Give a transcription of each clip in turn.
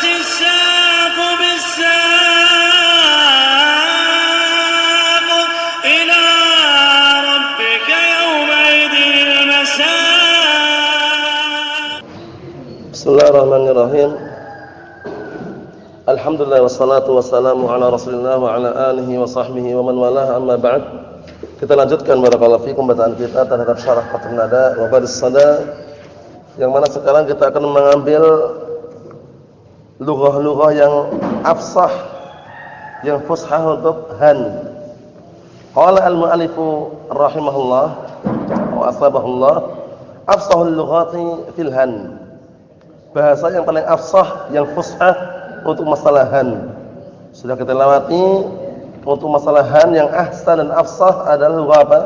الساق بالساق إلى ربك يومئذ المساق. Bismillahirrahmanirrahim. Alhamdulillah wassalatu wassalamu ala Rasulillah wa ala alihi wa sahbihi wa man walah, amma ba'd. Kita lanjutkan barakallahu fikum bacaan kita terhadap syarah Fathul Nada wa Badis Sada, yang mana sekarang kita akan mengambil lughah-lughah yang afsah, yang fushah untuk han. Qala al-mu'allifu rahimahullah wa asbahullah, afsahul lughati fil han. Bahasa yang paling afsah, yang fushah untuk masalah han. Sudah kita lewati. Untuk masalah han yang ahsan dan afsah adalah lughah apa?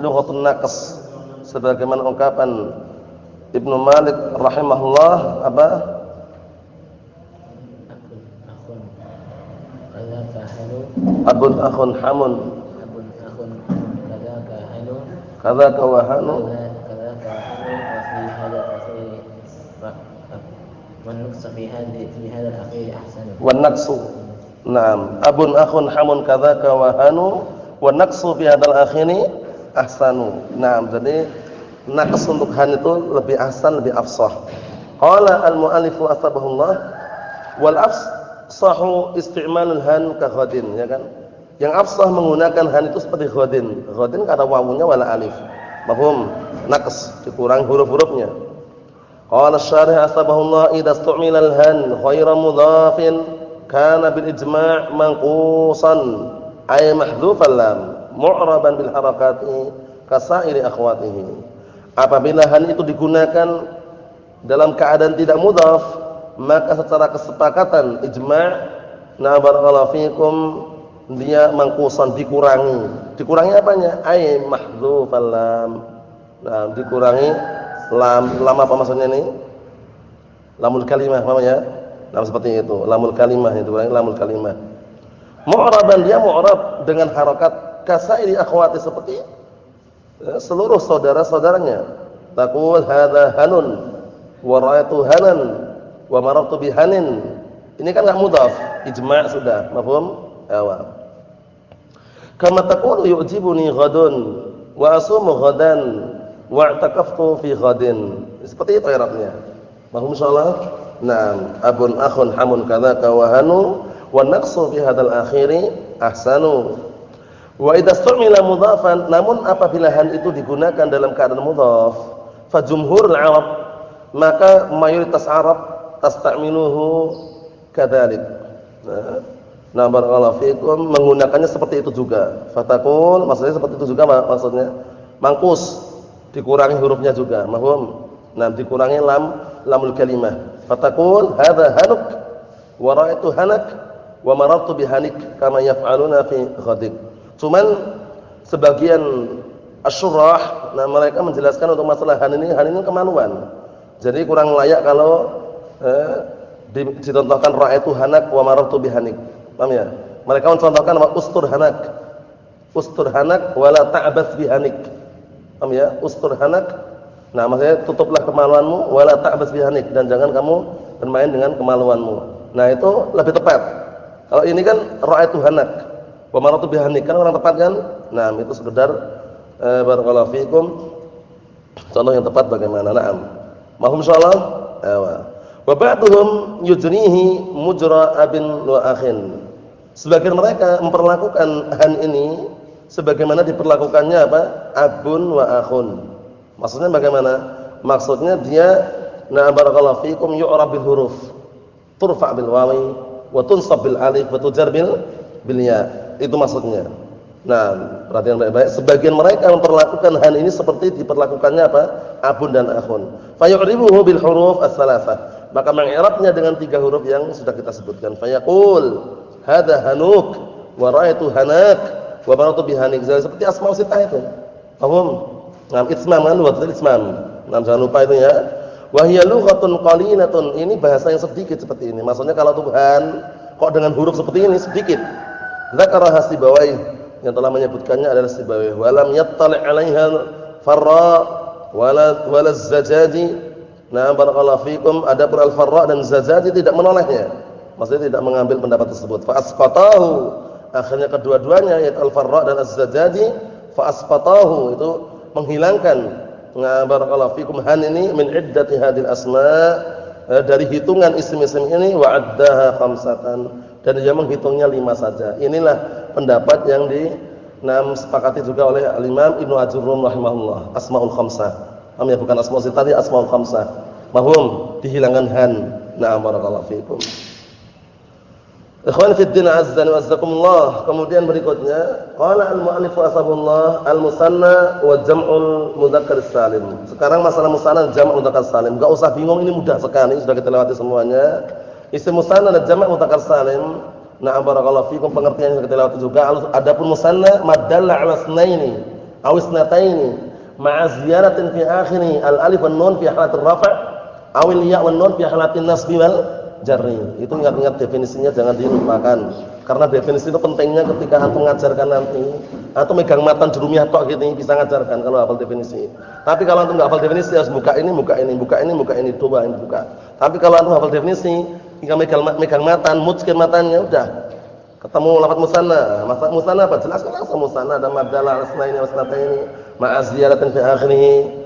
Lughatun naqs. Sebagaimana ungkapan Ibnu Malik rahimahullah apa? Abun akhun hamun. Abun akhun kadzaka hanu. Kadzaka wa hanu. Kadzaka hanu wa fi hadha al-akhir ahsanu. Wan naqsu. Naam, abun akhun hamun kadzaka wa hanu wa naqsu fi hadzal akhiri ahsanu. Naam, jadi naqs untuk han itu lebih ahsan, lebih afsah. Qala al-mu'allifu asbahullah wal afsahu isti'malul han ka ghadin, ya kan? Yang afsah menggunakan han itu seperti ghadin. Ghadin kata wawunya wala alif. Mafhum? Naqs, dikurang huruf-hurufnya. Qala asy-syarih asbahullah idza istu'mila al-han ghairu mudhafin kana bil ijma' manqusan ay mahdhufan lam mu'raban bil harakati kasairi akhwatihi. Apabila han itu digunakan dalam keadaan tidak mudhaf, maka secara kesepakatan ijma', na barakallahu fikum, dia manqusan, dikurangi. Dikurangi apanya? Ay mahdhufan lam. Nah, dikurangi lam. Lam apa maksudnya ini? Lamul kalimah namanya. Nah, seperti itu, lamul kalimah itu, lamul kalimah. Mu'raban, dia mu'rab dengan harakat kasairi akhwati, seperti seluruh saudara-saudaranya. Taqul hadza hanun wa ra'aytu hanan wa marartu bi hanin. Ini kan enggak mudhaf, ijma' sudah, mafhum? Awa. Kama taqulu yu'jibuni ghadun wa asumu ghadan wa i'takaftu fi ghadin. Seperti itu i'rabnya. Mafhum insyaallah? Naam, abun akhun hamun kadzaka wa hanu wa naqsu fi hadzal akhiri ahsanu. Wa idza istu'mila mudhafan, namun apabila han itu digunakan dalam keadaan mudhaf, fa jumhurul arab, maka mayoritas Arab tasta'miluhu kadzalik. Nah, barakallahu fikum, menggunakannya seperti itu juga. Fataqul, maksudnya seperti itu juga, maksudnya mangkus, dikurangi hurufnya juga. Mahfum? Nah, dikurangi lamul kalimah. Fataqul hadza hanuk wa ra'aytu hanak wa marartu bihanik kama yaf'aluna fi ghadik. Cuman sebagian asyurah, nah mereka menjelaskan untuk masalah han ini kemaluan. Jadi kurang layak kalau dicontohkan ra'aytu hanak wa marartu bihanik. Paham ya? Mereka mencontohkan ustur hanak wala ta'bats bihanik. Paham ya? Ustur hanak. Nah, maksudnya tutuplah kemaluanmu wala ta'bas bihanik, dan jangan kamu bermain dengan kemaluanmu. Nah, itu lebih tepat. Kalau ini kan ra'aitu hanak wa marartu bihanik, kan orang tepat kan? Nah, itu sekedar barakallahu fikum contoh yang tepat bagaimana. Naam. Mahum insyaallah. Wa ba'dhum yujrihi mujra abin wa akhin. Sebagian mereka memperlakukan han ini sebagaimana diperlakukannya apa? Abun wa akhun. Maksudnya bagaimana? Maksudnya dia na barakallahu fikum yu'rab bil huruf, turfa bil wawi wa tunsab bil alif wa tujar bil ya. Itu maksudnya. Nah, perhatian baik-baik. Sebagian mereka memperlakukan han ini seperti diperlakukannya apa? Abun dan akhun. Fa yu'ribuhu bil huruf as-salasah. Maka mengi'rabnya dengan 3 huruf yang sudah kita sebutkan. Fa yaqul hadza hanuk wa ra'aytu hanak wa marartu bihanik. Seperti asmaul sittah itu. Paham? Nah, itsmam kan, wa itsmam. Nah, jangan lupa itu ya. Wa hiya lughatun qalilatun. Ini bahasa yang sedikit seperti ini. Maksudnya kalau Tuhan kok dengan huruf seperti ini sedikit. Zakara Hasibawai, yang telah menyebutkannya adalah Sibawai. Wa lam yattali' 'alaiha farra wala zajaji Nah, barakallahu fikum. Adapun Al-Farra dan Zajjaj tidak menolehnya. Maksudnya tidak mengambil pendapat tersebut. Fa asqatahu. Akhirnya kedua-duanya yaitu Al-Farra dan Az-Zajjaj fa asqatahu itu menghilangkan. Nah, barakallahu fikum han ini min iddati hadil asma, dari hitungan isim-isim ini wa addaha khamsatan, dan dia menghitungnya 5 saja. Inilah pendapat yang disepakati juga oleh Al-Imam Ibnu Ajurrum rahimahullah, asmaul khamsah. Ya, bukan asmaul sittah, asmaul khamsah. Mahum, dihilangkan han. Na'am, barakallahu fikum. Ikhwan fi din azza wa jazakumullah. Kemudian berikutnya, qala al-mu'allif asbahullah al-musanna wa jam'ul mudzakkar salim. Sekarang masalah musanna dan jam'ul mudzakkar salim. Enggak usah bingung, ini mudah sekali, sudah kita lewati semuanya. Isim musanna dan jama' mudzakkar salim. Na'am, barakallahu fikum, pengertiannya sudah kita lewati juga. Adapun musanna madalla 'ala itsnaini aw itsnataini ma'a ziyaratin fi akhiri al-alif wan nun fi halatir rafa' aw al-ya' wan nun fi halatin nasbi wal jarri. Itu ingat-ingat definisinya, jangan dilupakan. Karena definisi itu pentingnya ketika antum mengajarkan nanti. Antum megang matan jurumiyah tok gitu bisa ngajarkan kalau hafal definisi. Tapi kalau antum enggak hafal definisi harus buka ini, coba ini buka. Tapi kalau antum hafal definisi, tinggal megang matan, mutskir matannya udah. Ketemu lafaz musanna. Maksud musanna apa? Jelaskan langsung musanna ada madalla asnaini wasnataini ma'a ziyaratin fi akhirih.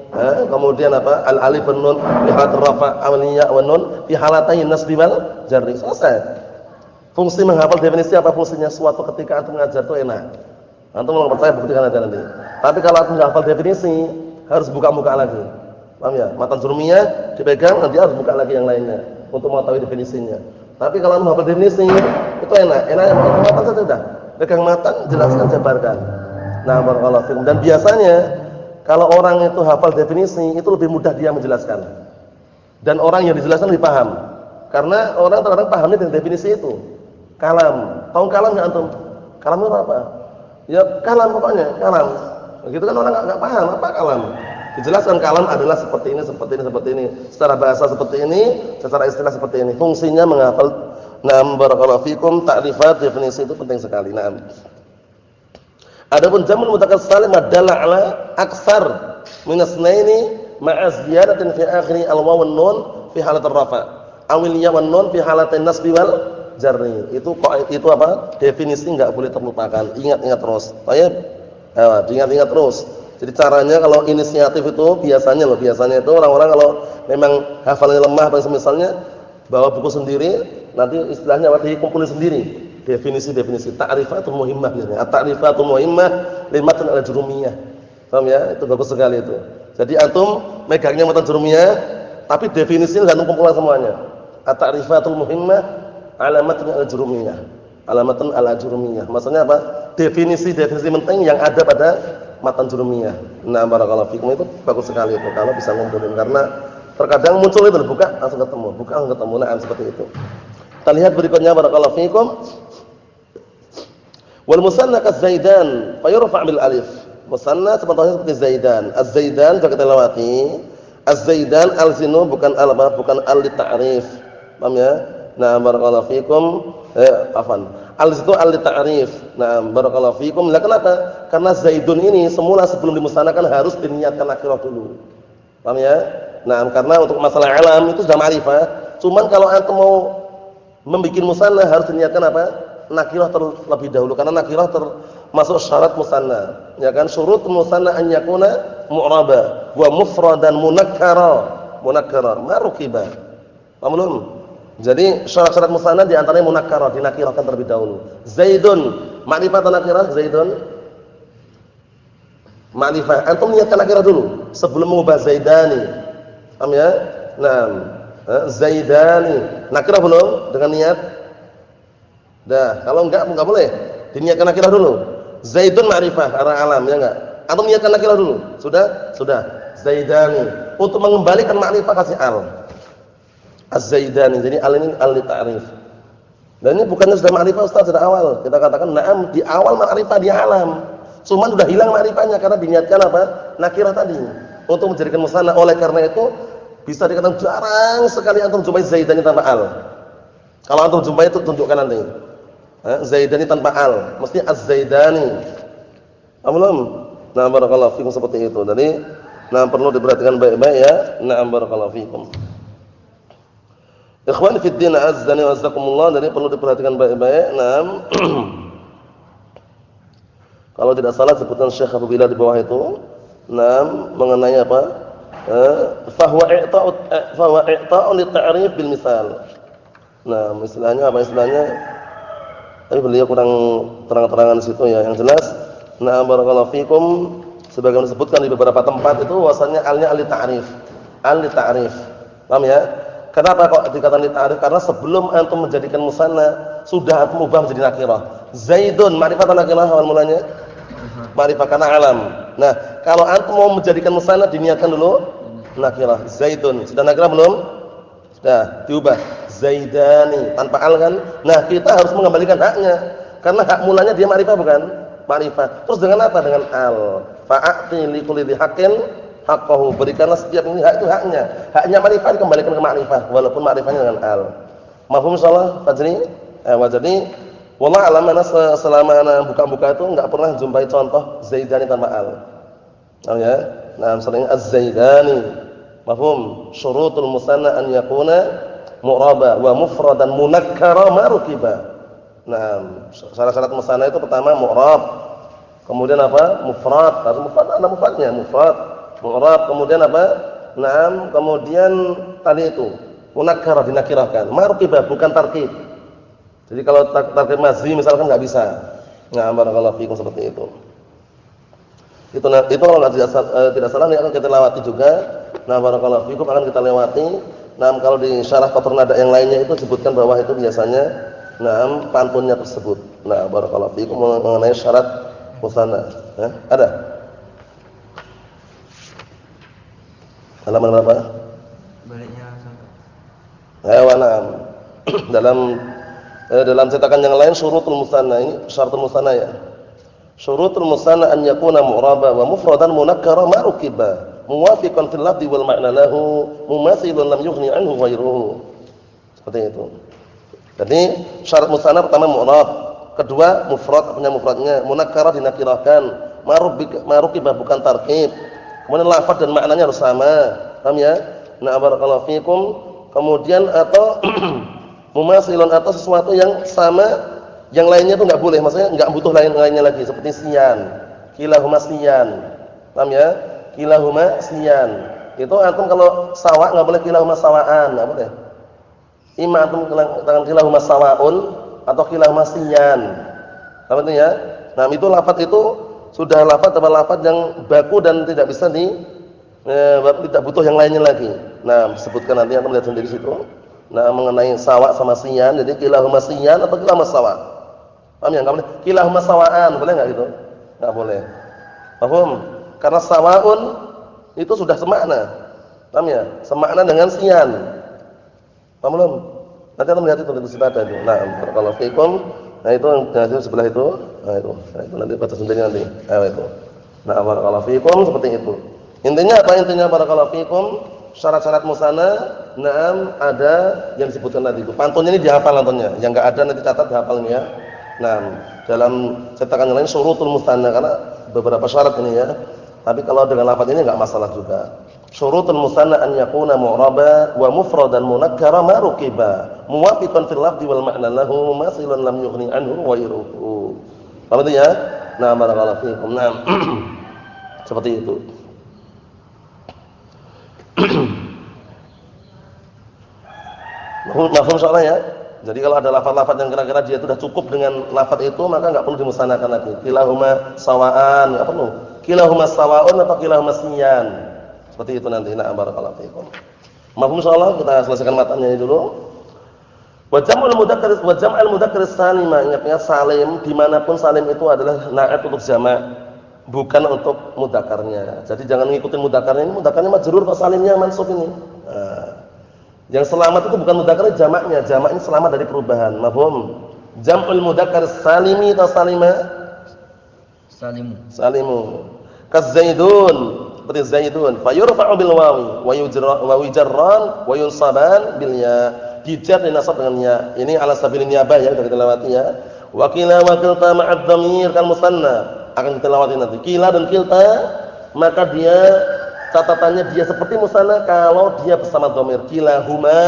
Kemudian apa? Al-alif wan nun fi halatir rafa' aw al-ya' wan nun fi halatayn nasbi wal jarri. Selesai. Fungsi menghafal definisi apa fungsinya? Suatu ketika antum mengajar itu enak. Antum kalau percaya buktikan aja nanti. Tapi kalau antum enggak hafal definisi, harus buka-buka lagi. Paham ya? Matan jurumiyah dipegang, nanti harus buka lagi yang lainnya untuk mengetahui definisinya. Tapi kalau antum hafal definisi, itu enak. Enaknya pakai matan saja sudah. Pegang matan, jelaskan, jabarkan. Nah, barakallahu fikum. Dan biasanya kalau orang itu hafal definisi, itu lebih mudah dia menjelaskan. Dan orang yang dijelaskan lebih paham. Karena orang terkadang pahamnya dengan definisi itu. Kalam. Tahu kalam enggak antum? Kalam itu apa? Ya kalam pokoknya, kalam. Begitu kan orang enggak paham apa kalam. Dijelaskan kalam adalah seperti ini, seperti ini, seperti ini. Secara bahasa seperti ini, secara istilah seperti ini. Fungsinya menghafal. Naam, barakallahu fikum, ta'rifat definisi itu penting sekali. Naam. Adapun jamul mudzakkar salim adalah ala aksar min asnaini ma'a ziyadatin fi akhiri al-waw wan nun fi halatir rafa' aw al-ya wan nun fi halatin nasbi wal jarri. Itu apa? Definisi enggak boleh terlupakan. Ingat-ingat terus. Baik. Diingat-ingat terus. Jadi caranya kalau inisiatif itu biasanya itu orang-orang kalau memang hafalannya lemah atau misalnya bawa buku sendiri, nanti istilahnya apa? Dikumpulin sendiri. Definisi ta'rifatul muhimmah biasanya. At-ta'rifatul muhimmah limatun al-jurumiyah. Paham ya? Itu bagus sekali itu. Jadi antum megangnya matan jurumiyah, tapi definisinya antum kumpulkan semuanya. At-ta'rifatul muhimmah alamatun al-jurumiyah. Alamatun al-jurumiyah. Maksudnya apa? Definisi penting yang ada pada matan jurumiyah. Nah, barakallahu fikum, itu bagus sekali itu kalau bisa ngumpulin, karena terkadang muncul itu buka langsung ketemu. Nah, seperti itu. Kita lihat berikutnya, barakallahu fikum. Wal musanna kaz-zaidan fa yurfa' bil alif. Musanna seperti zaidan. Az-zaidan sudah kita lewati. Az-zaidan al-zinu bukan al-apa, bukan al-ta'rif. Paham ya? Nah, barakallahu fikum. Afan. Al-zitu al-ta'rif. Nah, barakallahu fikum. Lah kenapa? Karena zaidun ini semula sebelum dimusannakan harus diniatkan nakirah dulu. Paham ya? Nah, karena untuk masalah alam itu sudah ma'rifah. Cuman kalau antum mau membuat musanna harus diniatkan apa? Nakirah terlebih dahulu, karena nakirah termasuk syarat musanna. Ya kan? Syurut musanna an yakuna mu'raba wa mufradan munakkara ma rukiba. Paham belum? Jadi syarat-syarat musanna di antaranya munakkara, dinakirahkan terlebih dahulu. Zaidun, ma'rifah atau nakirah? Zaidun ma'rifah. Antum niatkan nakirah dulu sebelum mengubah zaidani. Paham ya? Nah, zaidani. Nakirah belum dengan niat? Dah, kalau enggak boleh. Diniatkan nakirah dulu. Zaidun ma'rifah arah alam, ya enggak? Atau niatkan nakirah dulu. Sudah. Zaidani. Untuk mengembalikan ma'rifah kasih al. Az-zaidani. Jadi al ini al li ta'rif. Dan ini bukannya sudah ma'rifah Ustaz dari awal. Kita katakan na'am di awal ma'rifah di alam. Cuman sudah hilang ma'rifahnya karena diniatkan apa? Nakirah tadi. Untuk menjadikan musanna. Oleh karena itu bisa dikatakan jarang sekali antum jumpai zaidani tanpa al. Kalau antum jumpai itu tunjukkan nanti. Zaidani tanpa al, mesti az-zaidani. Belum? Nah, barakallahu fikum, seperti itu. Jadi Nah, perlu diperhatikan baik-baik ya. Na'am barakallahu fikum. Ikhwani fid din azzani wa azzakumullah, jadi perlu diperhatikan baik-baik. Naam. Kalau tidak salah sebutan Syekh Abu Bilal di bawah itu, naam, mengenai apa? Fahuwa i'ta'un lit-ta'rif bil misal. Nah, istilahnya apa istilahnya? Tapi beliau kurang terang-terangan di situ ya. Yang jelas, na'am barakallahu fikum, sebagaimana disebutkan di beberapa tempat itu wasanya alnya al-ta'rif. Al-ta'rif. Paham ya? Kenapa kok dikatakan li-ta'rif? Karena sebelum antum menjadikan musanna, sudah antum ubah menjadi nakirah. Zaidun, ma'rifah atau nakirah awal mulanya? Ma'rifah karena alam. Nah, kalau antum mau menjadikan musanna diniatkan dulu nakirah. Zaidun. Sudah nakirah belum? Sudah, diubah. Zaidani tanpa al kan? Nah, kita harus mengembalikan haknya. Karena hak mulanya dia ma'rifah bukan? Ma'rifah. Terus dengan apa? Dengan al. Fa'ati li kulli haqqin haqqahu, berikanlah setiap ini hak itu haknya. Haknya ma'rifah dikembalikan ke ma'rifah walaupun ma'rifahnya dengan al. Mafhum insyaallah Fajri? Jadi wallah alam ana selama ana buka-buka itu enggak pernah jumpai contoh Zaidani tanpa al. Paham ya? Nah, misalnya az-Zaidani. Mafhum? Syurutul musanna an yakuna mu'raba wa mufradan munakkara ma rukiba. Nah, syarat-syarat musanna itu pertama mu'rab. Kemudian apa? Mufrad. Harus mufrad, ada mufradnya, mufrad. Mu'rab, kemudian apa? Naam, kemudian tadi itu munakkar dinakirahkan. Marqibah bukan tarkib. Jadi kalau tarkib mazhi misalkan enggak bisa. Nah, barakallahu fikum seperti itu. Itu kalau tidak salah ini akan kita lewati juga. Nah, barakallahu fikum akan kita lewati. Nah, kalau di syarah Qatrun Nada yang lainnya itu sebutkan bahwa itu biasanya naam pantunnya tersebut. Nah, barakallahu fikum mengenai syarat musanna. Ada? Halaman berapa? Baliknya dalam cetakan yang lain syurutul musanna, ini syaratul musanna ya. Syurutul musanna an yakuna mu'raba wa mufradan munakkara ma rukiba muwafiqan fil lafzi wal ma'na lahu mumathilun lam yughni anhu ghairuhu. Seperti itu. Jadi syarat musanna pertama mu'rab, kedua mufrad, punya mufradnya, munakkara dinakirahkan, ma rukiba bukan tarkib. Kemudian lafaz dan maknanya harus sama. Paham ya? Nah, barakallahu fikum. Kemudian atau mumasilun atau sesuatu yang sama, yang lainnya itu enggak boleh, maksudnya enggak butuh lainnya lagi seperti siyan. Kilahuma siyan. Paham ya? Kilahuma siyan. Itu antum kalau sawa enggak boleh kilahuma sawaan, enggak boleh. Ima antum katakan kilahuma sawaun atau kilahuma siyan. Paham itu ya? Nah, itu lafaz itu sudah lafaz atau lafaz yang baku dan tidak bisa tidak butuh yang lainnya lagi. Nah, sebutkan nanti akan lihat sendiri situ. Nah, mengenai sawa sama siyan, jadi kilahuma siyan atau kilahuma sawa. Paham ya? Enggak boleh kilahuma sawaan, boleh enggak gitu? Enggak boleh. Paham? Karena sawaun itu sudah semakna. Paham ya? Semakna dengan siyan. Paham belum? Nanti akan lihat itu di situ ada itu. Nah, barakallahu fikum. Nah, itu yang sebelah itu. Nah, itu nanti baca sendiri nanti. Nah, itu. Nah, barakallahu fikum seperti itu. Intinya apa intinya barakallahu fikum? Syarat-syarat musanna, naam ada yang disebutkan tadi itu. Pantunnya ini dihafal pantunnya. Yang enggak ada nanti catat dihafalnya ya. Nah, dalam cetakan yang lain syurutul musanna karena beberapa syarat ini ya. Tapi kalau dengan lafaz ini enggak masalah juga. Syurutul musanna an yakuna mu'raba wa mufradan munakkara ma rukiba muwafiqan fil lafzi wal ma'na lahu masilan lam yughni anhu wa iruhu. Paham itu ya? Nah, barakallahu fikum. Nah, seperti itu. Mafhum soalnya ya. Jadi kalau ada lafaz-lafaz yang kira-kira dia sudah cukup dengan lafaz itu, maka enggak perlu dimusanakan lagi. Kilahuma sawaan, enggak perlu. Kilahuma sawaun atau kilahuma siyan. Seperti itu nanti. Nah, barakallahu fikum. Mafhum insyaallah, kita selesaikan matanya ini dulu. Wa jam'ul mudzakkar salim, ingatnya salim dimanapun salim itu adalah na'at untuk jamak. Bukan untuk mudzakarnya. Jadi jangan ngikutin mudzakarnya, ini mudzakarnya majrur kok salimnya mansub ini. Nah, yang selamat itu bukan mudzakarnya jamaknya. Jamak ini selamat dari perubahan. Mafhum? Jam'ul mudzakkar salimi atau salima? Salimu. Kazaidun, seperti zaidun. Fayurfa'u bil wawi wa yujarran wa yunsaban bil ya. Dijar dinasab dengan ya. Ini ala sabilin niyabah ya, sudah kita lewati ya. Wa qila wa qilta ma'ad dhamir kal musanna. Akan kita lewati nanti. Kila dan kilta maka dia Catatannya dia seperti musanna kalau dia bersama dhamir. Kilahuma,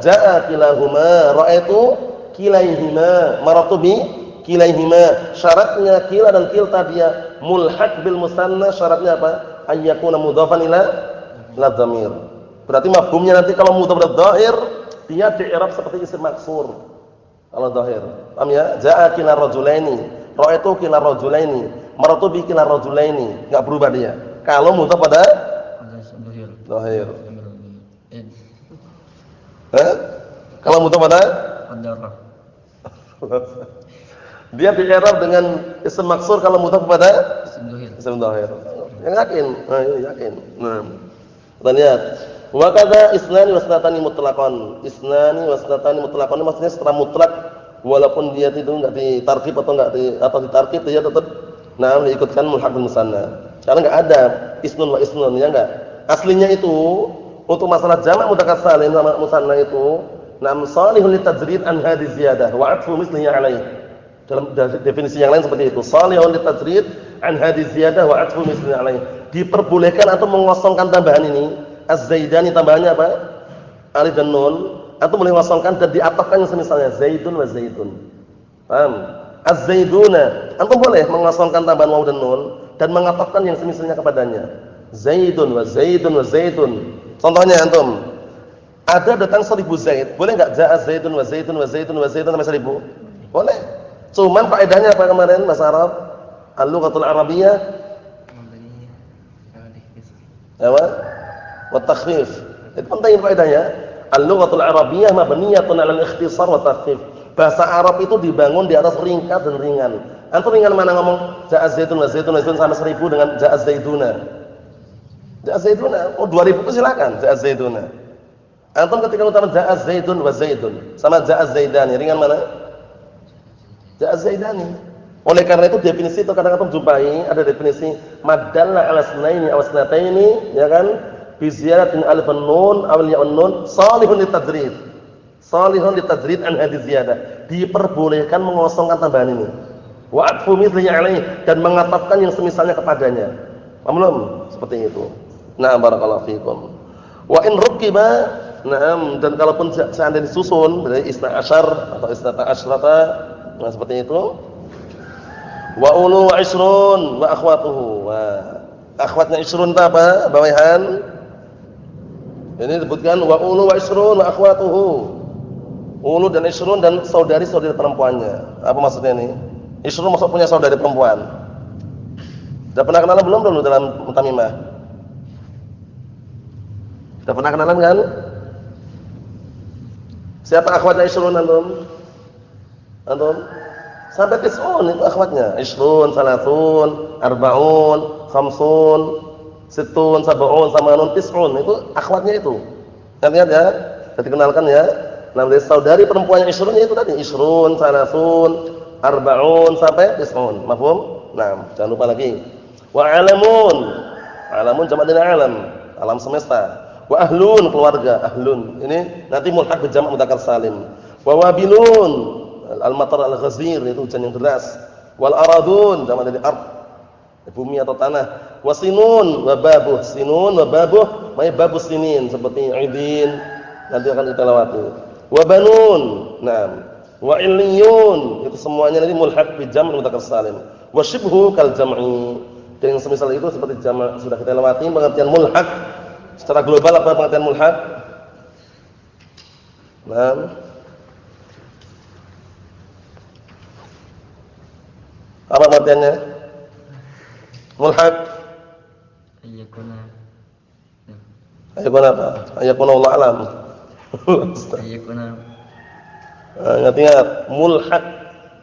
jaa kilahuma, ra'aitu kilaihima, marartu bi kilaihima. Syaratnya kila dan kilta dia mulhaq bil musanna, syaratnya apa? Ayyakuna mudhafan ila dhamir. Berarti mafhumnya nanti kalau mudhaf ila dhahir dia di-i'rab seperti isim maksur. Kalau dhahir. Paham ya? Jaa kila rajulaini, ra'aitu kila rajulaini, marartu bi kila rajulaini. Enggak berubah dia. Kalau mudhaf pada dhahir. Kalau mudhaf pada dia di-i'rab dengan isim maksur kalau mudhaf pada isim dhahir. Yang yakin? Nah, yakin. Nah. Kita lihat. Wa kadza isnani wasnatani mutlaqan. Isnani wasnatani mutlaqan maksudnya secara mutlak walaupun dia itu enggak ditarkib atau ditarkib dia tetap diikutkan mulhaq bil musanna. Karena enggak ada isnun wa isnun ya enggak. Aslinya itu untuk masalah jamak mudzakkar salim sama musanna itu salihun litajrid an hadhihi ziyadah wa atfu mislihi alaih. Dalam definisi yang lain seperti itu. Salihun litajrid an hadhihi ziyadah wa atfu mislihi alaih. Diperbolehkan atau mengosongkan tambahan ini. Az-zaidani tambahannya apa? Alif dan nun. Atau boleh mengosongkan dan diatafkan semisalnya zaidun wa zaidun. Paham? Az-zaiduna. Antum boleh mengosongkan tambahan waw dan nun dan mengatafkan yang semisalnya kepadanya. Zaidun wa zaidun wa zaidun. Contohnya antum, ada datang 1000 zaid, boleh enggak jaa zaidun wa zaidun wa zaidun wa zaidun sampai 1000? Boleh. Cuman faedahnya apa kemarin bahasa Arab? Al-lughatul arabiyyah apa? Wa takhfif. Itu penting faedahnya. Al-lughatul arabiyyah mabniyatun 'ala al-ikhtisar wa takhfif. Bahasa Arab itu dibangun di atas ringkas dan ringan. Antum ringan mana ngomong jaa zaidun wa zaidun wa zaidun sampai 1000 dengan jaa zaiduna? Jaa zaiduna, 2000 itu silakan jaa zaiduna. Antum ketika utama jaa zaidun wa zaidun sama jaa zaidani, ringan mana? Jaa zaidani. Oleh karena itu definisi itu kadang antum jumpai ada definisi madalla ala sunaini aw sunataini, ya kan? Bi ziyadatin alif nun aw ya'un nun salihun litajrid. Salihun litajrid an hadhihi ziyadah. Diperbolehkan mengosongkan tambahan ini. Wa atfu mithlihi alaih dan mengatafkan yang semisalnya kepadanya. Paham belum? Seperti itu. Nah, barakallahu fikum. Wa in rukiba, na'am, dan kalaupun seandainya disusun dari isna asyar atau isnata asyrata, nah seperti itu. Wa ulu wa isrun wa akhwatuhu. Wah, akhwatnya isrun itu apa? Bawahan. Ini disebutkan wa ulu wa isrun wa akhwatuhu. Ulu dan isrun dan saudari-saudari perempuannya. Apa maksudnya ini? Isrun maksud punya saudari perempuan. Sudah pernah kenalan belum dulu dalam mutamimah? Sudah pernah kenalan kan? Siapa akhwatnya isrun antum? Antum? Sampai tis'un itu akhwatnya. Isrun, salatun, arba'un, khamsun, sittun, sab'un, samanun, tis'un. Itu akhwatnya itu. Lihat ya. Jadi kenalkan ya. Namanya saudari perempuannya isrun itu tadi. Isrun, salatun, arba'un sampai tis'un. Mafhum? Nah, jangan lupa lagi. Wa alamun. Alamun jamak dari alam. Alam semesta. Wa ahlun, keluarga, ahlun. Ini nanti mulhaq bi jamak mudzakkar salim. Wa wabilun, al-matar al-ghazir, itu hujan yang deras. Wal aradun, jamak dari ard, bumi atau tanah. Wa sinun wa babuh, sinun wa babuh, mai babus sinin seperti idin, nanti akan kita lewati. Wa banun, nah. Wa illiyun, itu semuanya nanti mulhaq bi jamak mudzakkar salim. Wa shibhu kal jam'i. Dan yang semisal itu seperti jamak sudah kita lewati pengertian mulhaq. Secara global apa pengertian mulhaq? Nah. Apa pengertiannya? Mulhaq. Ayakuna apa? Ayakuna Allah alam. Ayakuna. Ingat-ingat mulhaq.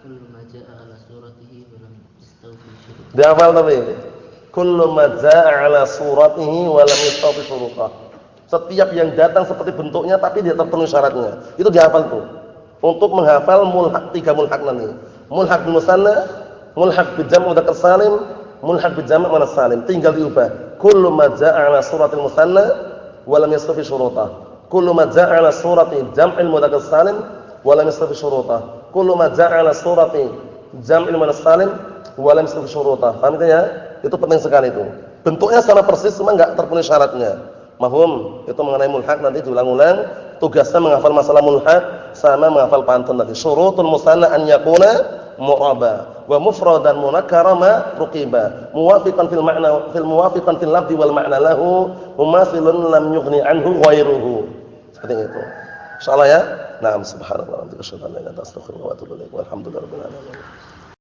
Kullu ma jaa'a ala suratihi wa lam yastawfi syurutah. Dihafal tapi. Kullu ma jaa'a ala suratihi wa lam yastawfi syurutah. Setiap yang datang seperti bentuknya tapi dia terpenuhi syaratnya. Itu dihafal tuh. Untuk menghafal mulhaq, 3 mulhaq nanti. Mulhaq bil musanna, mulhaq bi jam' mudzakkar salim, mulhaq bi jam' muannas salim. Tinggal diubah. Kullu ma jaa'a ala suratil musanna wa lam yastawfi syurutah. Kullu ma jaa'a ala surati jam'il mudzakkar salim wa lam yastawfi syurutah. Kullu ma jaa'a ala surati jam'il muannas salim wa lam yastawfi syurutah. Paham itu ya? Itu penting sekali itu. bentuknya sama persis cuma enggak terpenuhi syaratnya. Mahum, itu mengenai mulhaq nanti diulang-ulang. Tugasnya menghafal masalah mulhaq sama menghafal pantun tadi. Syurutul musanna an yakuna mu'raba wa mufradan munakkara ma ruqiba muwafiqan fil ma'na fil muwafiqan fil lafzi wal ma'na lahu mumathilun lam yughni anhu ghairuhu. Seperti itu. Insyaallah ya. Naam subhanallah wa bihamdihi asyhadu an la ilaha illa anta astaghfiruka wa atubu ilaik. Walhamdulillahirabbil alamin.